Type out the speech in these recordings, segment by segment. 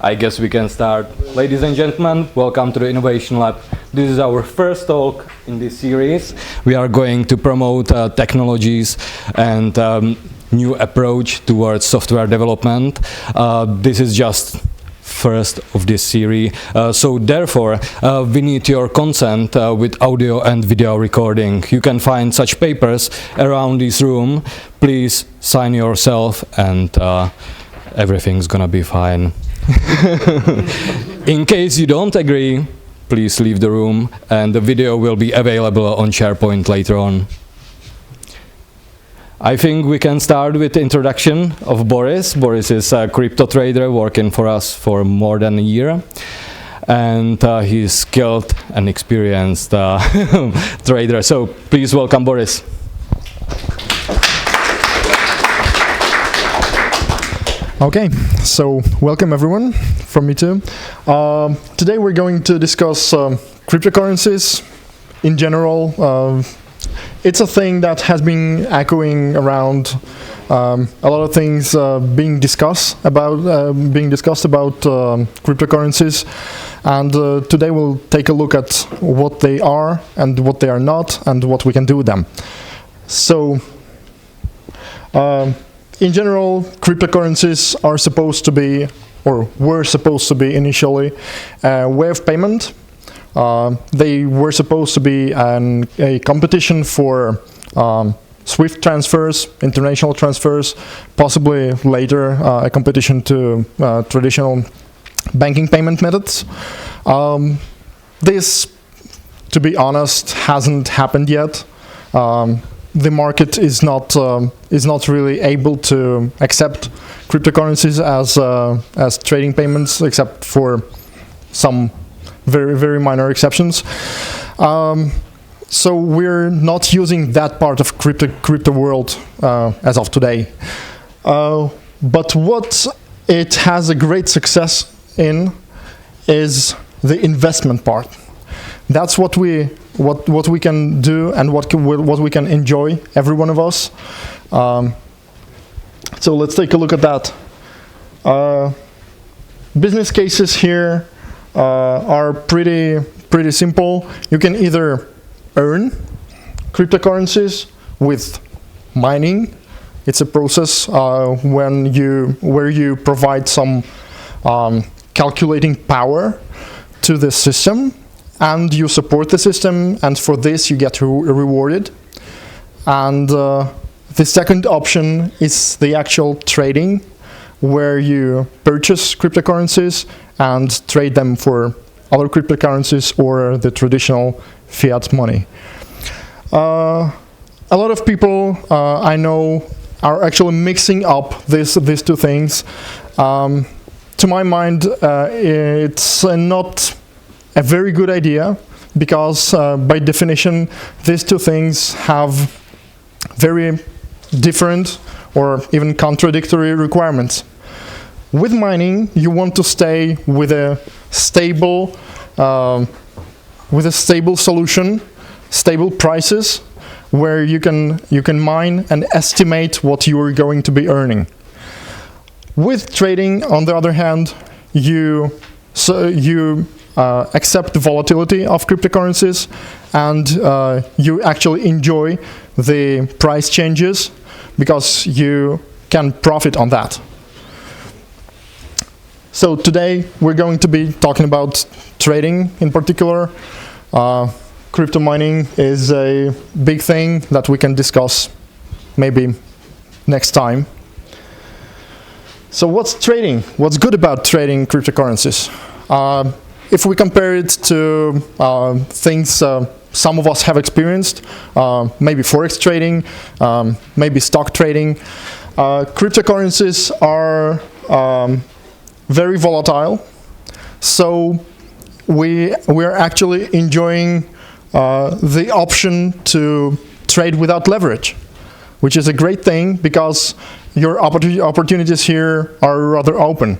I guess we can start. Ladies and gentlemen, welcome to the Innovation Lab. This is our first talk in this series. We are going to promote technologies and new approach towards software development. This is just first of this series, so therefore we need your consent with audio and video recording. You can find such papers around this room. Please sign yourself and everything's gonna be fine. In case you don't agree, please leave the room and the video will be available on SharePoint later on. I think we can start with the introduction of Boris. Boris is a crypto trader working for us for more than a year. And he's skilled and experienced trader. So please welcome Boris. Okay, so welcome everyone from me too. Today we're going to discuss cryptocurrencies in general. It's a thing that has been echoing around. A lot of things being discussed about cryptocurrencies, and today we'll take a look at what they are and what they are not, and what we can do with them. So, in general, cryptocurrencies are supposed to be, or were supposed to be initially, a way of payment. They were supposed to be a competition for SWIFT transfers, international transfers, possibly later a competition to traditional banking payment methods. This, to be honest, hasn't happened yet. The market is not really able to accept cryptocurrencies as trading payments, except for some very, very minor exceptions. So we're not using that part of crypto world as of today. But what it has a great success in is the investment part. That's what we can do and what we can enjoy, every one of us. So let's take a look at that. Business cases here are pretty simple. You can either earn cryptocurrencies with mining. It's a process where you provide some calculating power to the system, and you support the system, and for this you get rewarded. And the second option is the actual trading, where you purchase cryptocurrencies and trade them for other cryptocurrencies or the traditional fiat money. A lot of people I know are actually mixing up these two things. To my mind, it's not a very good idea, because by definition these two things have very different or even contradictory requirements. With mining, you want to stay with a stable solution, stable prices, where you can mine and estimate what you are going to be earning. With trading, on the other hand, you accept the volatility of cryptocurrencies, and you actually enjoy the price changes, because you can profit on that. So today we're going to be talking about trading in particular. Crypto mining is a big thing that we can discuss maybe next time. So what's trading? What's good about trading cryptocurrencies? If we compare it to things some of us have experienced, maybe forex trading, maybe stock trading, cryptocurrencies are very volatile. So we're actually enjoying the option to trade without leverage, which is a great thing, because your opportunities here are rather open.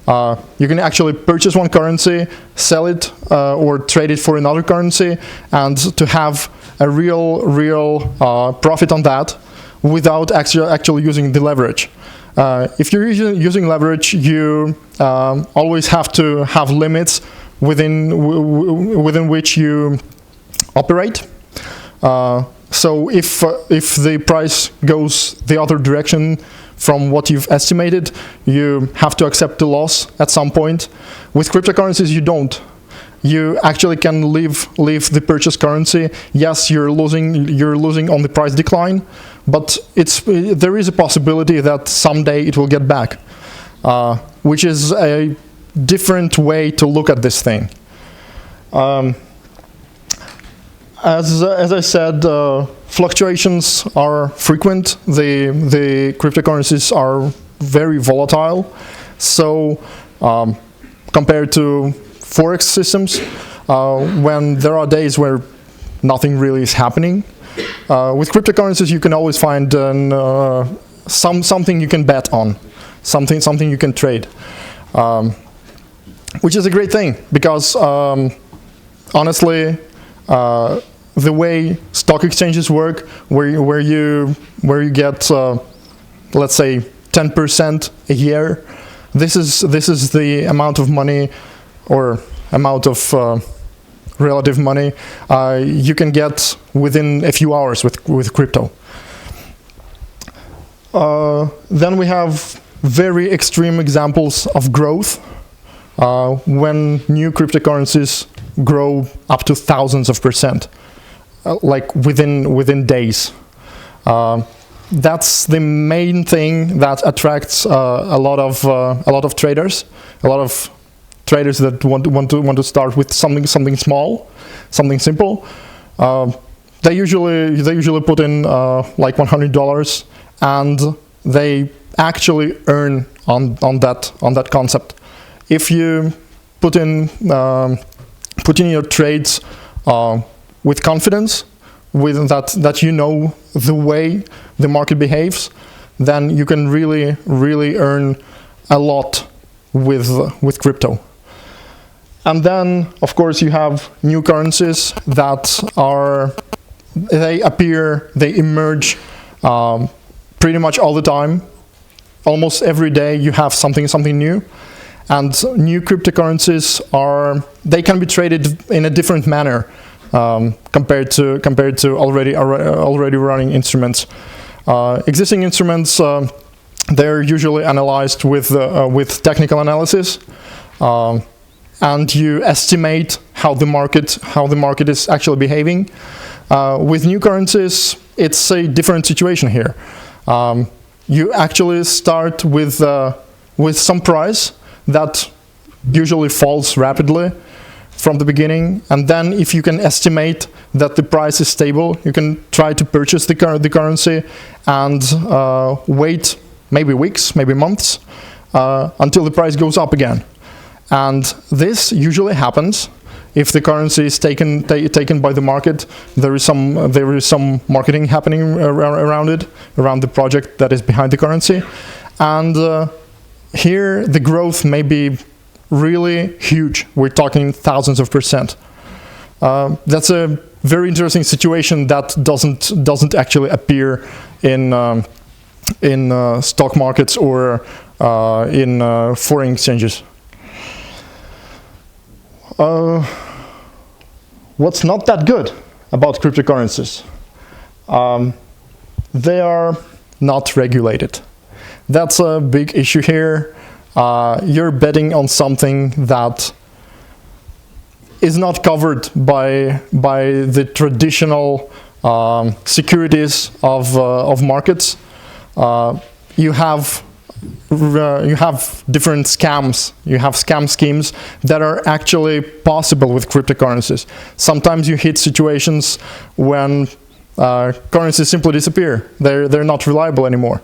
You can actually purchase one currency, sell it, or trade it for another currency, and to have a real profit on that without actually using the leverage. If you're using leverage, you always have to have limits within which you operate. So if the price goes the other direction from what you've estimated, you have to accept the loss at some point. With cryptocurrencies, you don't. You actually can leave the purchase currency. Yes, you're losing on the price decline, but there is a possibility that someday it will get back, which is a different way to look at this thing. As I said, fluctuations are frequent. The cryptocurrencies are very volatile. So compared to Forex systems, when there are days where nothing really is happening, with cryptocurrencies you can always find something you can bet on, something you can trade, which is a great thing because honestly, the way stock exchanges work, where you get let's say 10% a year, this is the amount of money or amount of relative money you can get within a few hours with crypto. Then we have very extreme examples of growth when new cryptocurrencies grow up to thousands of %, like within days. That's the main thing that attracts a lot of traders, that want to start with something small, something simple. They usually put in like $100, and they actually earn on that concept. If you put in your trades with confidence, with that you know the way the market behaves, then you can really earn a lot with crypto. And then, of course, you have new currencies that they emerge pretty much all the time. Almost every day you have something new. And new cryptocurrencies they can be traded in a different manner compared to already running instruments. Existing instruments, they're usually analyzed with technical analysis. And you estimate how the market is actually behaving. With new currencies, it's a different situation here. You actually start with some price that usually falls rapidly from the beginning, and then if you can estimate that the price is stable, you can try to purchase the currency and wait maybe weeks, maybe months until the price goes up again. And this usually happens if the currency is taken by the market. There is some marketing happening around the project that is behind the currency, and here the growth may be really huge. We're talking thousands of %. That's a very interesting situation that doesn't actually appear in stock markets or in foreign exchanges. What's not that good about cryptocurrencies? They are not regulated. That's a big issue here. You're betting on something that is not covered by the traditional securities of markets. You have different scams. You have scam schemes that are actually possible with cryptocurrencies. Sometimes you hit situations when currencies simply disappear. They're not reliable anymore.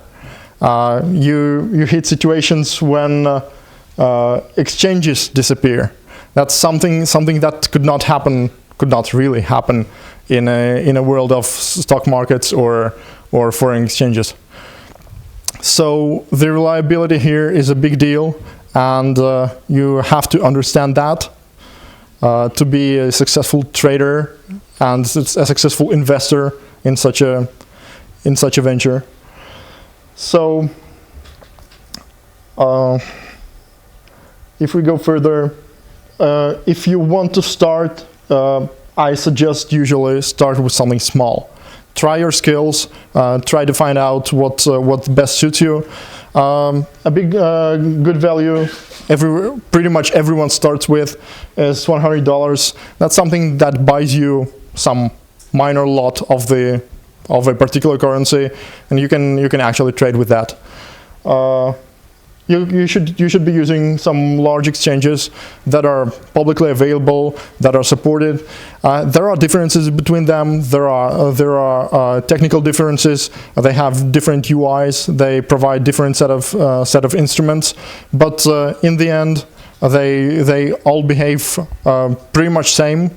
You hit situations when exchanges disappear. That's something that could not really happen in a world of stock markets or foreign exchanges. So the reliability here is a big deal, and you have to understand that to be a successful trader and a successful investor in such a venture. if we go further, if you want to start, I suggest usually start with something small. Try your skills, try to find out what best suits you. A big good value pretty much everyone starts with is $100. That's something that buys you some minor lot of a particular currency, and you can actually trade with that. You should be using some large exchanges that are publicly available, that are supported. There are differences between them. There are technical differences. They have different UIs. They provide different set of instruments. But in the end, they all behave pretty much same.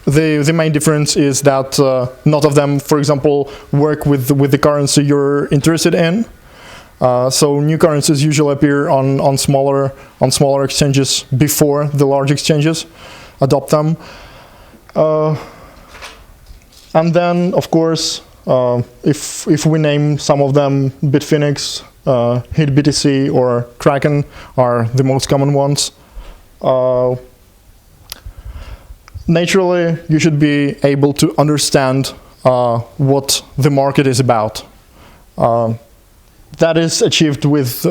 The main difference is that none of them, for example, work with the currency you're interested in. So new currencies usually appear on smaller exchanges before the large exchanges adopt them. And then, of course, if we name some of them, Bitfinex, HitBTC, or Kraken are the most common ones. Naturally, you should be able to understand what the market is about. That is achieved with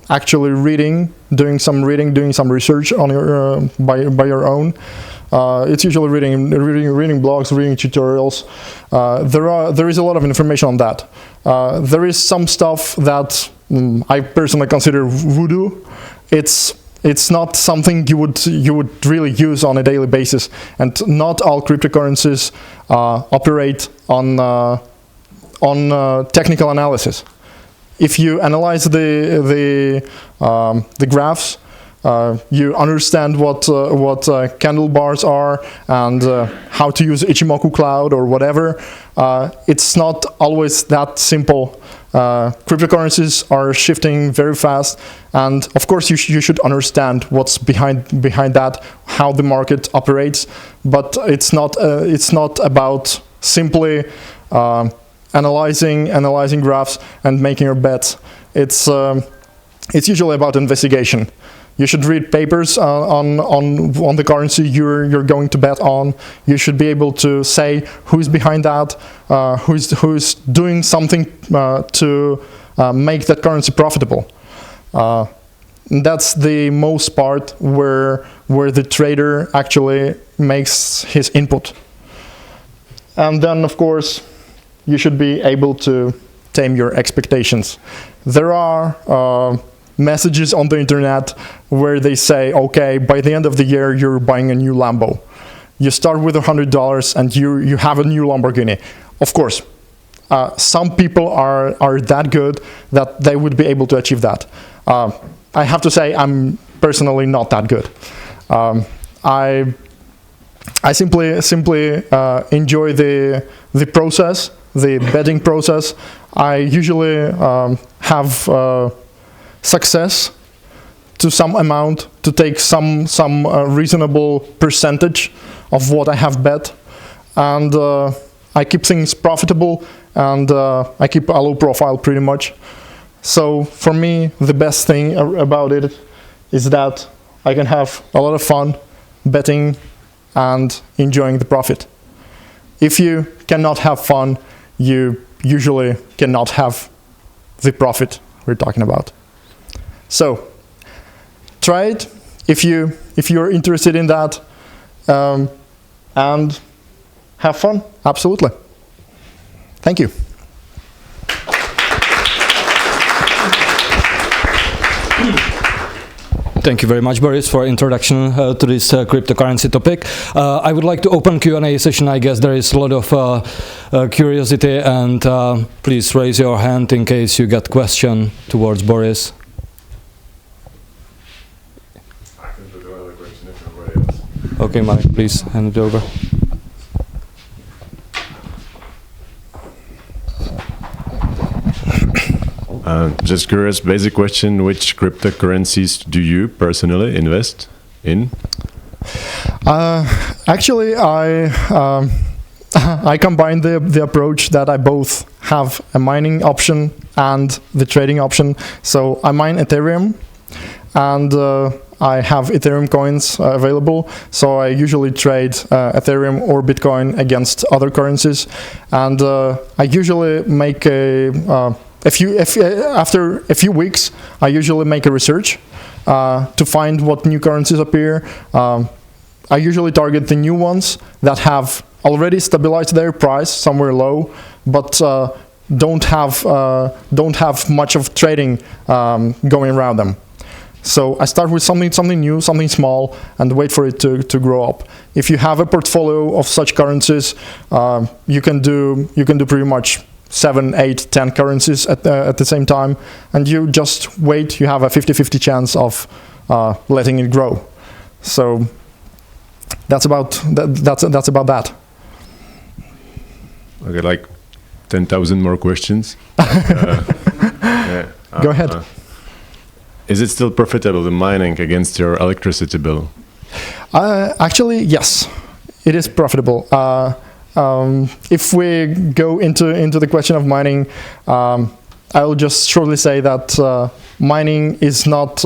actually doing some research on by your own. It's usually reading blogs, reading tutorials. There is a lot of information on that. There is some stuff that I personally consider voodoo. It's not something you would really use on a daily basis, and not all cryptocurrencies operate on technical analysis. If you analyze the graphs, you understand what candle bars are and how to use Ichimoku Cloud or whatever. It's not always that simple. Cryptocurrencies are shifting very fast, and of course you should understand what's behind that, how the market operates. But it's not about simply analyzing graphs and making your bets. It's usually about investigation. You should read papers on the currency you're going to bet on. You should be able to say who's behind that, who's doing something to make that currency profitable. That's the most part where the trader actually makes his input. And then, of course, you should be able to tame your expectations. There are messages on the internet where they say, okay, by the end of the year, you're buying a new Lambo. You start with $100 and you have a new Lamborghini. Of course, some people are that good that they would be able to achieve that. I have to say, I'm personally not that good. I simply enjoy the process, the betting process. I usually have success to some amount, to take some reasonable percentage of what I have bet, and I keep things profitable, and I keep a low profile pretty much. So for me, the best thing about it is that I can have a lot of fun betting and enjoying the profit. If you cannot have fun, you usually cannot have the profit we're talking about. So try it if you're interested in that, and have fun. Absolutely. Thank you. Thank you very much, Boris, for introduction to this cryptocurrency topic. I would like to open Q&A session. I guess there is a lot of curiosity, and please raise your hand in case you got question towards Boris. I can do the other question if everybody else. Okay, Marek, please hand it over. Just curious, basic question, which cryptocurrencies do you personally invest in? Actually, I combine the approach that I both have a mining option and the trading option. So I mine Ethereum, and I have Ethereum coins available. So I usually trade Ethereum or Bitcoin against other currencies, and I usually make after a few weeks, I usually make a research to find what new currencies appear. I usually target the new ones that have already stabilized their price somewhere low, but don't have much of trading going around them. So I start with something new, something small, and wait for it to grow up. If you have a portfolio of such currencies, you can do pretty much 7, 8, 10 currencies at the same time, and you just wait. You have a 50-50 chance of letting it grow. So that's about that. Okay, like 10,000 more questions. Yeah. Go ahead. Is it still profitable, the mining, against your electricity bill? Actually, yes, it is profitable. If we go into the question of mining, I'll just shortly say that mining is not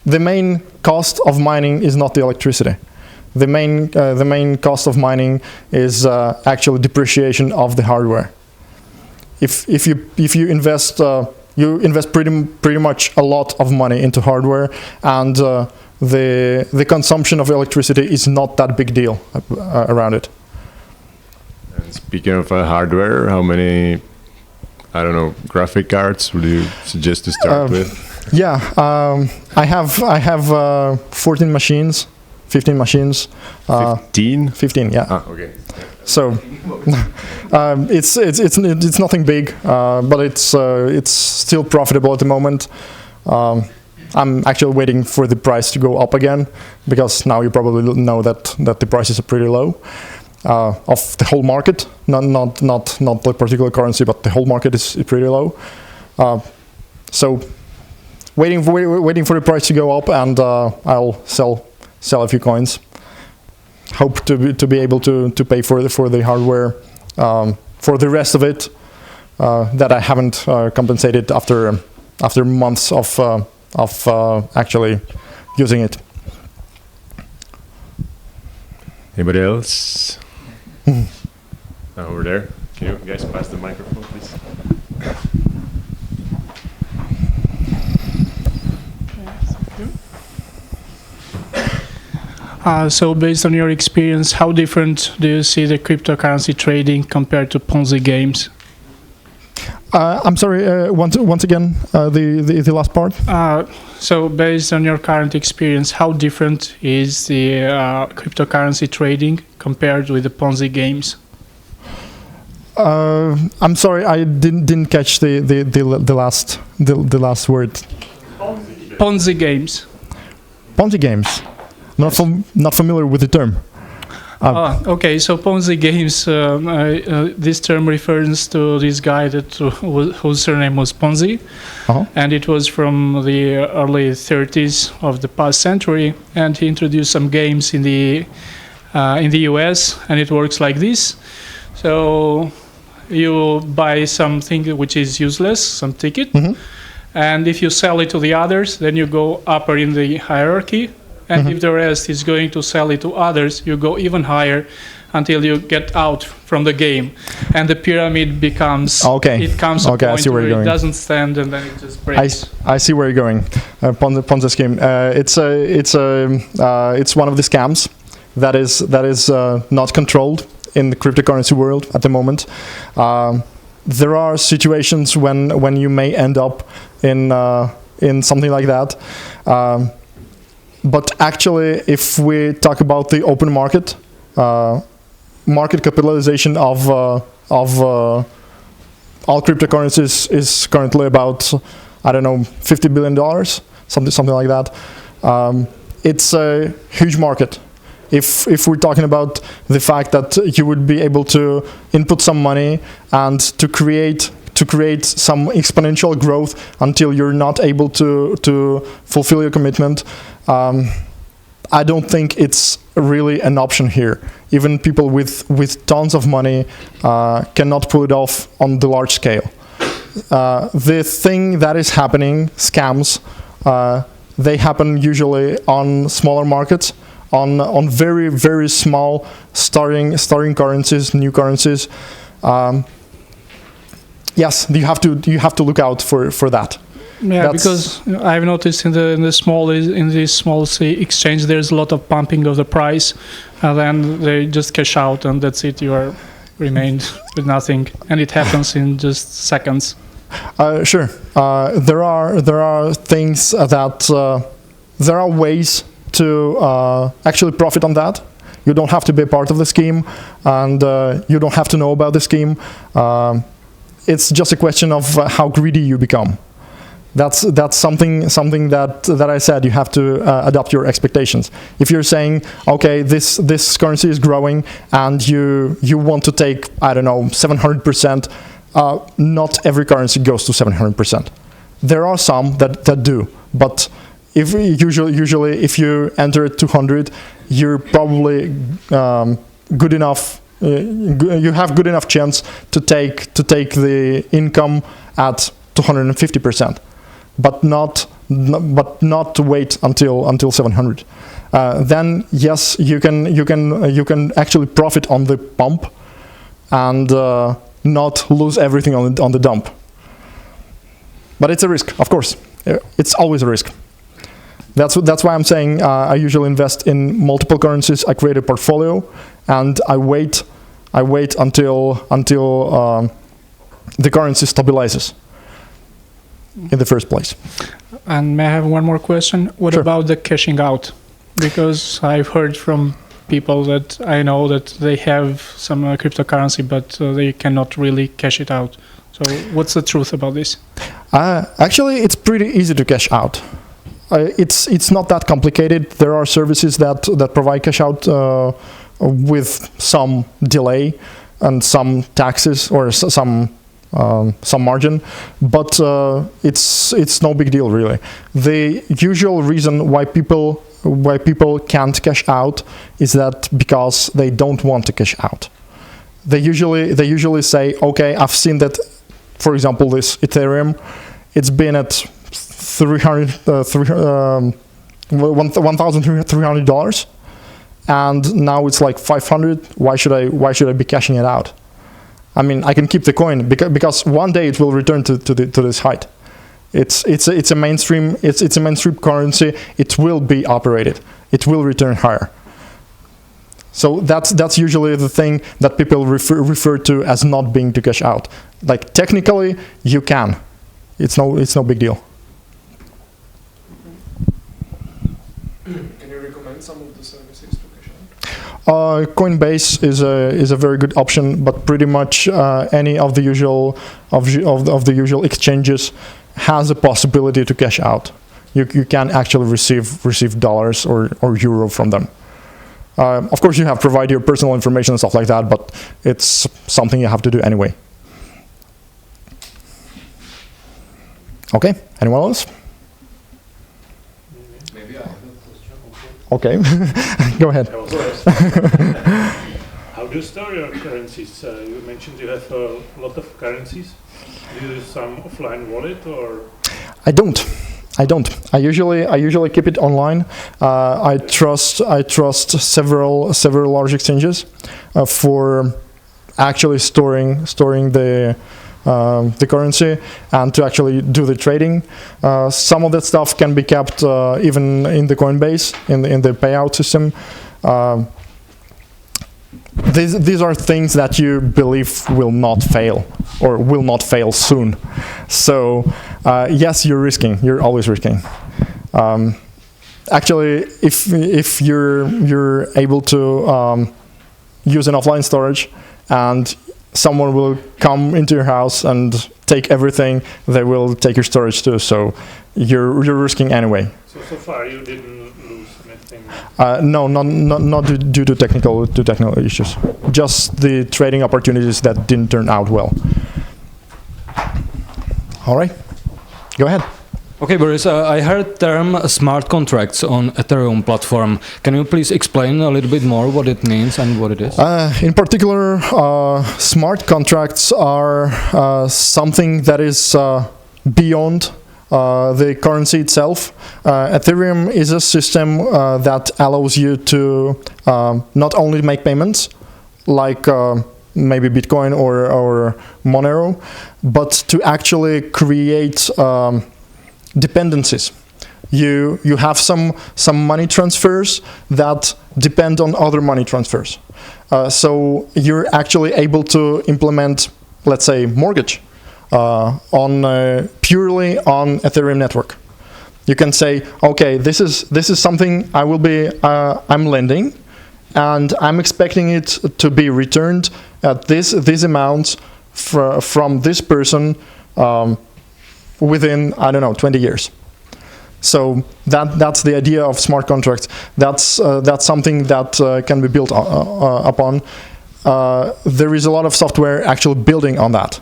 the main cost of mining is not the electricity. The main cost of mining is actually depreciation of the hardware. If you invest pretty much a lot of money into hardware, and the consumption of electricity is not that big deal around it. And speaking of hardware, how many, I don't know, graphic cards would you suggest to start with? Yeah, I have 14 machines, 15 machines. 15? 15, yeah. Ah, okay. So it's nothing big, but it's still profitable at the moment. I'm actually waiting for the price to go up again, because now you probably know that the prices are pretty low of the whole market, not the particular currency, but the whole market is pretty low. So waiting for the price to go up, and I'll sell a few coins. Hope to be able to pay for the hardware for the rest of it that I haven't compensated after months of actually using it. Anybody else? Over there. Can you guys pass the microphone, please? So based on your experience, how different do you see the cryptocurrency trading compared to Ponzi games? I'm sorry, once again, the last part. So based on your current experience, how different is the cryptocurrency trading compared with the Ponzi games? I'm sorry, I didn't catch the last word. Ponzi games. Ponzi games. Not familiar with the term. Okay, so Ponzi games, this term refers to this guy whose surname was Ponzi, and it was from the early 30s of the past century, and he introduced some games in the US, and it works like this. So you buy something which is useless, some ticket, and if you sell it to the others, then you go upper in the hierarchy. And if the rest is going to sell it to others, you go even higher until you get out from the game. And the pyramid becomes, it comes a point where it doesn't stand, and then it just breaks. I see where you're going. Ponzi scheme. It's one of the scams that is not controlled in the cryptocurrency world at the moment. There are situations when you may end up in something like that. But actually, if we talk about the open market, market capitalization of all cryptocurrencies is currently about, I don't know, $50 billion, something like that. It's a huge market. If we're talking about the fact that you would be able to input some money and to create some exponential growth until you're not able to fulfill your commitment, I don't think it's really an option here. Even people with tons of money cannot pull it off on the large scale. The thing that is happening, scams, they happen usually on smaller markets, on very, very small starting currencies, new currencies. Yes, you have to look out for that. Yeah, because I've noticed in this small exchange, there's a lot of pumping of the price, and then they just cash out, and that's it. You are remained with nothing, and it happens in just seconds. Sure, there are things that there are ways to actually profit on that. You don't have to be a part of the scheme, and you don't have to know about the scheme. It's just a question of how greedy you become. That's something that I said. You have to adapt your expectations. If you're saying, okay, this currency is growing, and you want to take, I don't know, 700%. Not every currency goes to 700%. There are some that do, but if usually if you enter at 200, you're probably good enough. You have good enough chance to take the income at 250%. But not to wait until 700. Then yes, you can actually profit on the pump, and not lose everything on the dump. But it's a risk, of course. It's always a risk. That's why I'm saying I usually invest in multiple currencies. I create a portfolio, and I wait until the currency stabilizes in the first place. And may I have one more question? What Sure. about the cashing out? Because I've heard from people that I know that they have some cryptocurrency, but they cannot really cash it out. So what's the truth about this? Actually, it's pretty easy to cash out. It's not that complicated. There are services that provide cash out with some delay and some taxes or some margin, but it's no big deal really. The usual reason why people can't cash out is that because they don't want to cash out. They usually say, okay, I've seen that, for example, this Ethereum, it's been at $1,300, and now it's like 500. Why should I be cashing it out? I mean, I can keep the coin because one day it will return to this height. It's a mainstream currency. It will be operated. It will return higher. So that's usually the thing that people refer to as not being to cash out. Like technically, you can. It's no big deal. Can you recommend some of the services to cash out? Coinbase is a very good option, but pretty much any of the usual usual exchanges has a possibility to cash out. You can actually receive dollars or euro from them. Of course, you have to provide your personal information and stuff like that, but it's something you have to do anyway. Okay, anyone else? Maybe I have a question also. Okay, go ahead. How do you store your currencies? You mentioned you have a lot of currencies. Do you use some offline wallet or? I don't. I usually keep it online. I trust several large exchanges for actually storing the currency and to actually do the trading. Some of that stuff can be kept even in the Coinbase in the payout system. These are things that you believe will not fail or will not fail soon. So yes, you're risking. You're always risking. Actually, if you're able to use an offline storage and someone will come into your house and take everything, they will take your storage too. So you're risking anyway. So far you didn't lose anything? No, not due to technical issues. Just the trading opportunities that didn't turn out well. All right, go ahead. Okay, Boris, I heard term smart contracts on Ethereum platform. Can you please explain a little bit more what it means and what it is? In particular, smart contracts are something that is beyond the currency itself. Ethereum is a system that allows you to not only make payments, like maybe Bitcoin or Monero, but to actually create dependencies. You have some money transfers that depend on other money transfers. So you're actually able to implement, let's say, mortgage purely on Ethereum network. You can say, okay, this is something I'm lending, and I'm expecting it to be returned at this amount from this person within, I don't know, 20 years. So that's the idea of smart contracts. That's something that can be built upon. There is a lot of software actually building on that.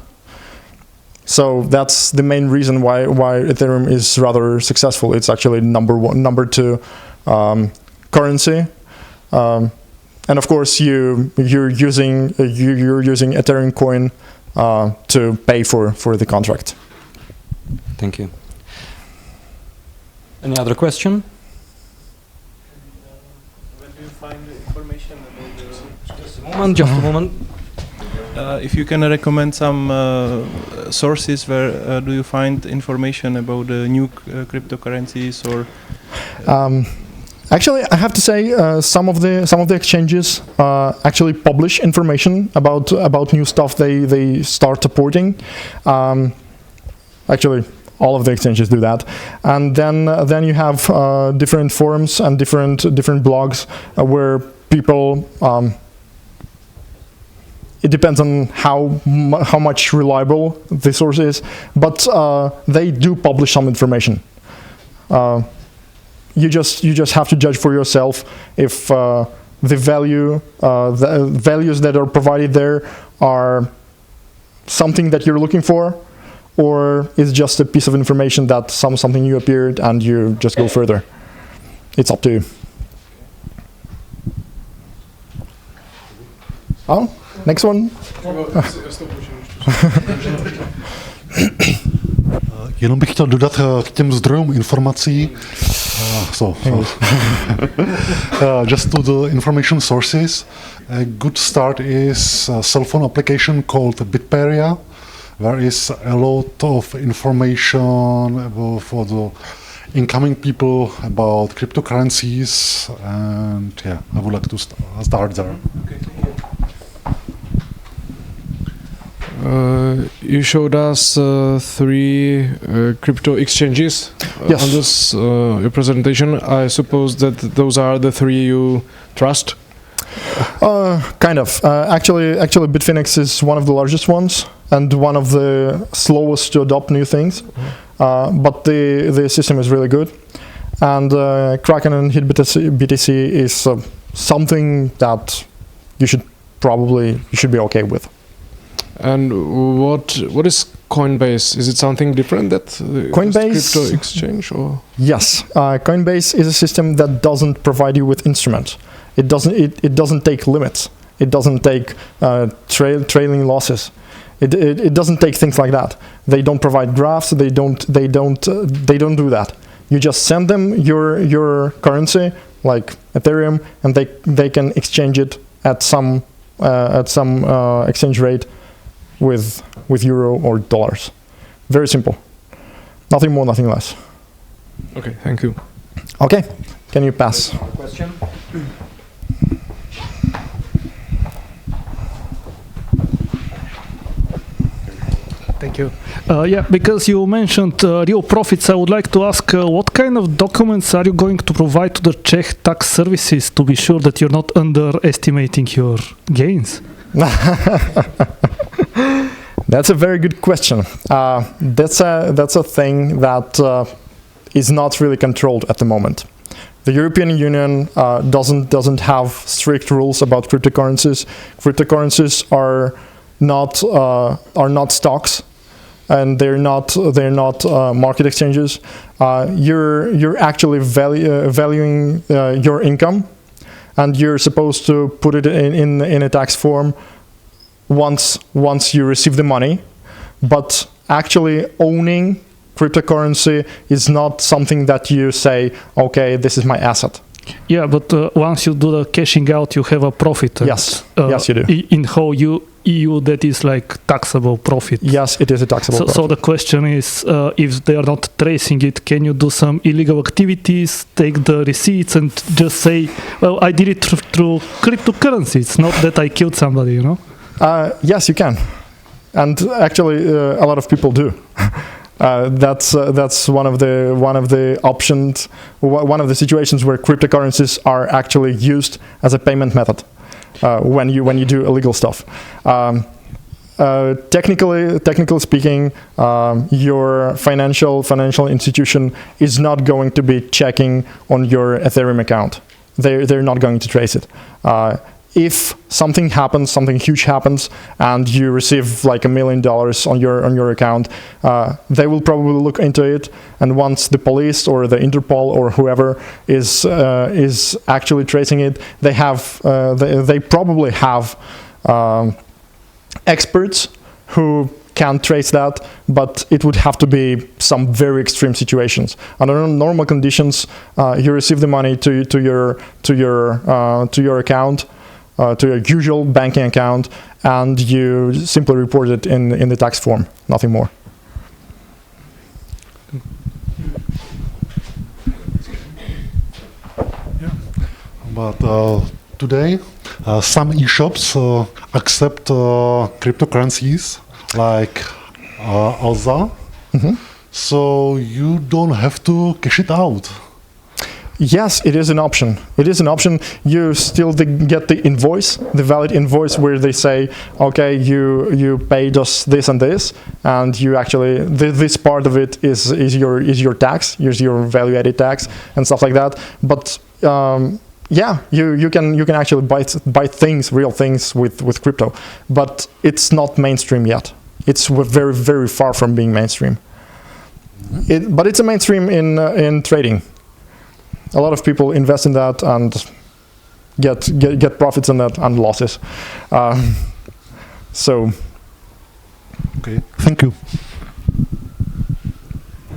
So that's the main reason why Ethereum is rather successful. It's actually number two currency, and of course you're using Ethereum coin to pay for the contract. Thank you. Any other question? Where do you find the information about Just a moment. if you can recommend some sources, where do you find information about the new cryptocurrencies or? Actually, I have to say some of the exchanges actually publish information about new stuff they start supporting. Actually, all of the exchanges do that, and then you have different forums and different blogs where people. It depends on how much reliable the source is, but they do publish some information. You just have to judge for yourself if the values that are provided there are something that you're looking for, or is just a piece of information that something new appeared and you just go further. It's up to you. Oh, next one. Jenom bych chtěl dodat k těm zdrojům informací. Just to the information sources, a good start is a cell phone application called Bitperia. There is a lot of information for the incoming people about cryptocurrencies, and yeah, I would like to start there. Okay, thank you. You showed us 3 crypto exchanges Yes. on this your presentation. I suppose that those are the 3 you trust? Kind of. Actually, Bitfinex is one of the largest ones and one of the slowest to adopt new things. But the system is really good. And Kraken and Hit BTC is something that you should be okay with. And what is Coinbase? Is it something different that Coinbase crypto exchange or? Yes, Coinbase is a system that doesn't provide you with instruments. It doesn't take limits. It doesn't take trailing losses. It doesn't take things like that. They don't provide graphs. They don't do that. You just send them your currency, like Ethereum, and they can exchange it at some exchange rate with euro or dollars. Very simple. Nothing more, nothing less. Okay, thank you. Okay, can you pass? Question? Thank you. Yeah, because you mentioned real profits, I would like to ask what kind of documents are you going to provide to the Czech tax services to be sure that you're not underestimating your gains? That's a very good question. That's a thing that is not really controlled at the moment. The European Union doesn't have strict rules about cryptocurrencies. Cryptocurrencies are not stocks. and they're not market exchanges. You're actually valuing your income, and you're supposed to put it in a tax form once you receive the money. But actually owning cryptocurrency is not something that you say, okay, this is my asset. Yeah, but once you do the cashing out, you have a profit. Yes, yes, you do. In how EU, that is like taxable profit. Yes, it is a taxable profit. So the question is, if they are not tracing it, can you do some illegal activities, take the receipts, and just say, well, I did it through cryptocurrency. It's not that I killed somebody, you know? Yes, you can, and actually, a lot of people do. That's one of the options, one of the situations where cryptocurrencies are actually used as a payment method when you do illegal stuff. Technically speaking, your financial institution is not going to be checking on your Ethereum account. They're not going to trace it. If something happens, something huge happens, and you receive like $1 million on your account, they will probably look into it. And once the police or the Interpol or whoever is actually tracing it, they probably have experts who can trace that, but it would have to be some very extreme situations. Under normal conditions, you receive the money to your account. To your usual banking account, and you simply report it in the tax form, nothing more. Yeah. But today, some e-shops accept cryptocurrencies like Alza, so you don't have to cash it out. Yes, it is an option. It is an option. You still get the invoice, the valid invoice, where they say, okay, you paid us this and this, and you actually this part of it is your tax, is your value-added tax and stuff like that. But yeah, you can actually buy things, real things with crypto, but it's not mainstream yet. It's very, very far from being mainstream. But it's a mainstream in trading. A lot of people invest in that and get profits on that and losses. So, okay, thank you.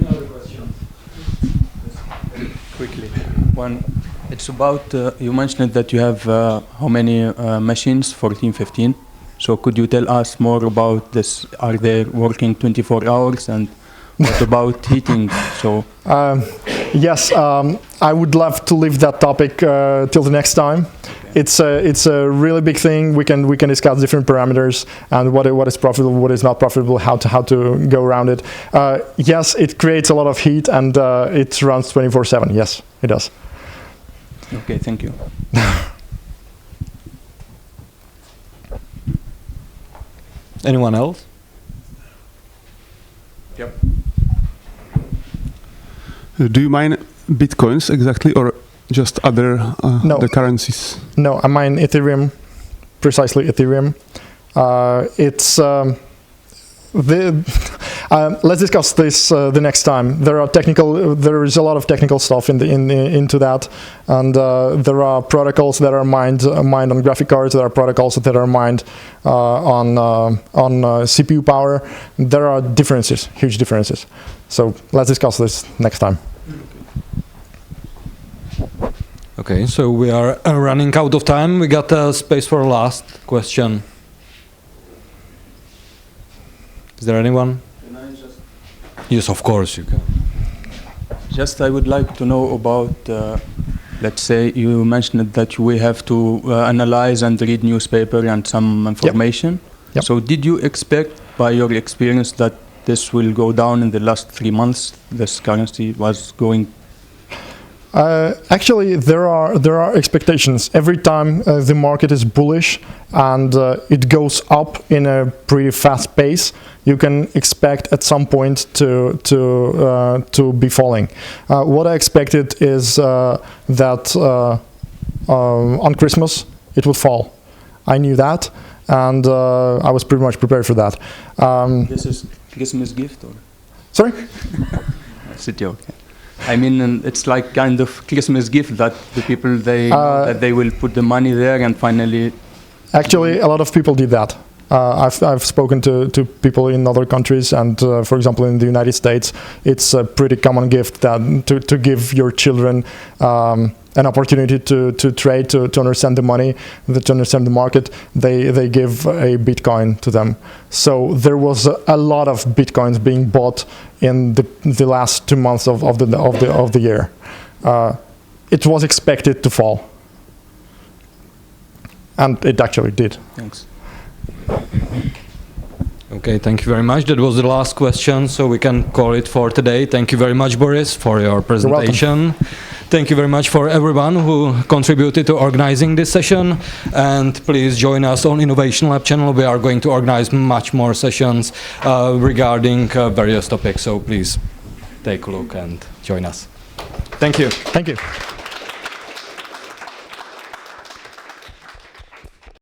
Any other questions? Quickly, one. It's about you mentioned that you have how many machines? 14, 15. So could you tell us more about this? Are they working 24 hours and what about heating? So yes, I would love to leave that topic till the next time. Okay. It's a really big thing. We can discuss different parameters and what is profitable, what is not profitable, how to go around it. Yes, it creates a lot of heat and it runs 24/7. Yes, it does. Okay, thank you. Anyone else? Yep. Do you mine bitcoins exactly, or just other no. the currencies? No, I mine Ethereum, precisely Ethereum. Let's discuss this the next time. There is a lot of technical stuff into that, and there are protocols that are mined on graphic cards. There are protocols that are mined on CPU power. There are differences, huge differences. So let's discuss this next time. Okay, so we are running out of time. We got space for a last question. Is there anyone? Can I just? Yes, of course you can. Just I would like to know about, let's say you mentioned that we have to analyze and read newspaper and some information. Yep. So did you expect by your experience that this will go down in the last 3 months? This currency was going. Actually, there are expectations. Every time the market is bullish and it goes up in a pretty fast pace, you can expect at some point to be falling. What I expected is that on Christmas it would fall. I knew that, and I was pretty much prepared for that. This is Christmas gift, or? Sorry? It's a joke. I mean, it's like kind of Christmas gift that the people that they will put the money there and finally. Actually, a lot of people did that. I've spoken to people in other countries, and for example, in the United States, it's a pretty common gift that to give your children an opportunity to trade, to understand the money, to understand the market. They give a Bitcoin to them. So there was a lot of Bitcoins being bought in the last 2 months of the year. It was expected to fall, and it actually did. Thanks. Okay, thank you very much. That was the last question, so we can call it for today. Thank you very much, Boris, for your presentation. Thank you very much for everyone who contributed to organizing this session. And please join us on Innovation Lab channel. We are going to organize much more sessions regarding various topics, so please take a look and join us. Thank you. Thank you.